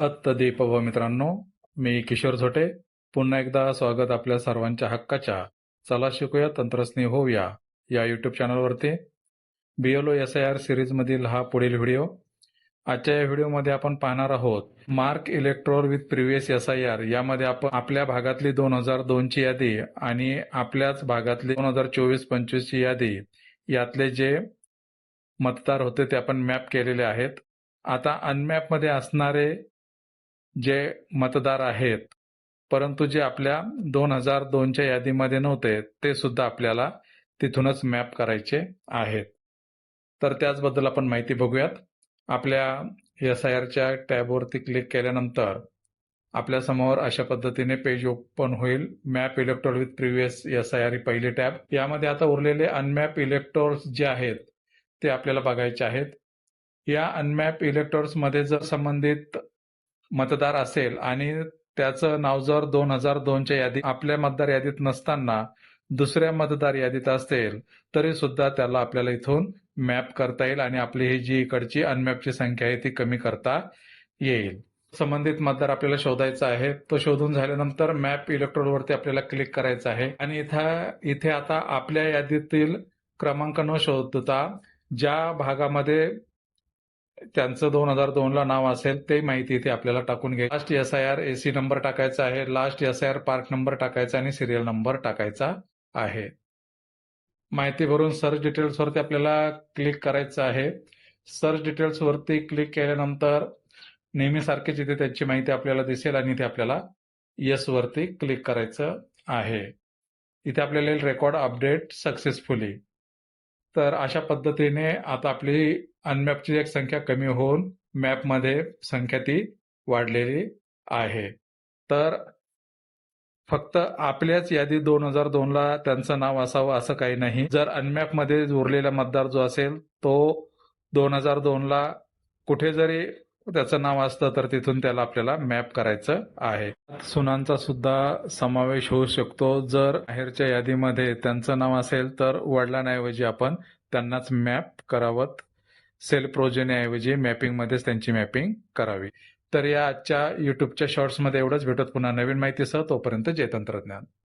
दीप व मित्रांनो, मी किशोर झोटे. पुन्हा एकदा स्वागत आपल्या सर्वांच्या हक्काच्या चला शिकूया तंत्रस्नेही होऊया या यूट्यूब चॅनलवरती. BLO SIR सिरीजमधील हा पुढील व्हिडिओ. आजच्या या व्हिडिओमध्ये आपण पाहणार आहोत मार्क इलेक्ट्रोर विथ प्रिव्हियस SIR. यामध्ये आपण आपल्या भागातली 2002 ची यादी आणि आपल्याच भागातली 2024-25 ची यादी यातले जे मतदार होते ते आपण मॅप केलेले आहेत. आता अनमॅप मध्ये असणारे जे मतदार आहेत परंतु जे आपल्या 2002 च्या यादीमध्ये नव्हते ते सुद्धा आपल्याला तिथूनच मॅप करायचे आहेत. तर त्याचबद्दल आपण माहिती बघूयात. आपल्या SIR च्या टॅबवरती क्लिक केल्यानंतर आपल्या समोर अशा पद्धतीने पेज ओपन होईल. Map elector with previous SIR ही पहिली टॅब. यामध्ये आता उरलेले अनमॅप इलेक्टोर्स जे आहेत ते आपल्याला बघायचे आहेत. या अनमॅप इलेक्टोर्स मध्ये जर संबंधित मतदार असेल आणि त्याचं नाव जर 2002 च्या यादीत आपल्या मतदार यादीत नसताना दुसऱ्या मतदार यादीत असेल तरी सुद्धा त्याला आपल्याला इथून मॅप करता येईल आणि आपली ही जी इकडची अनमॅपची संख्या आहे ती कमी करता येईल. संबंधित मतदार आपल्याला शोधायचा आहे. तो शोधून झाल्यानंतर मॅप इलेक्ट्रोलवरती आपल्याला क्लिक करायचं आहे आणि इथे आता आपल्या यादीतील क्रमांक न शोधता ज्या भागामध्ये त्यांचं 2002 ला नाव असेल ते माहिती इथे आपल्याला टाकून घ्यायची. लास्ट SIR AC नंबर टाकायचा आहे, लास्ट SIR पार्ट नंबर टाकायचा आणि सिरियल नंबर टाकायचा आहे. माहिती भरून सर्च डिटेल्स वरती आपल्याला क्लिक करायचं आहे. सर्च डिटेल्स वरती क्लिक केल्यानंतर नेहमीसारखीच इथे त्याची माहिती आपल्याला दिसेल आणि इथे आपल्याला येस वरती क्लिक करायचं आहे. इथे आपल्याला रेकॉर्ड अपडेट सक्सेसफुली. तर अशा पद्धतीने आता आपली अनमॅपची एक संख्या कमी होऊन मॅपमध्ये संख्या ती वाढलेली आहे. तर फक्त आपल्याच यादी 2002 ला त्यांचं नाव असावं असं काही नाही. जर अनमॅप मध्ये उरलेला मतदार जो असेल तो 2002 ला कुठे जरी त्याचं नाव असतं तर तिथून त्याला आपल्याला मॅप करायचं आहे. सुनांचा सुद्धा समावेश होऊ शकतो. जर बाहेरच्या यादीमध्ये त्यांचं नाव असेल तर वडिलांऐवजी आपण त्यांनाच मॅप करावं. सेल्फ प्रोजेनीऐवजी मॅपिंग मध्येच त्यांची मॅपिंग करावी. तर या आजच्या युट्यूबच्या शॉर्ट्समध्ये एवढंच. भेटत पुन्हा नवीन माहितीसह. तोपर्यंत जय तंत्रज्ञान.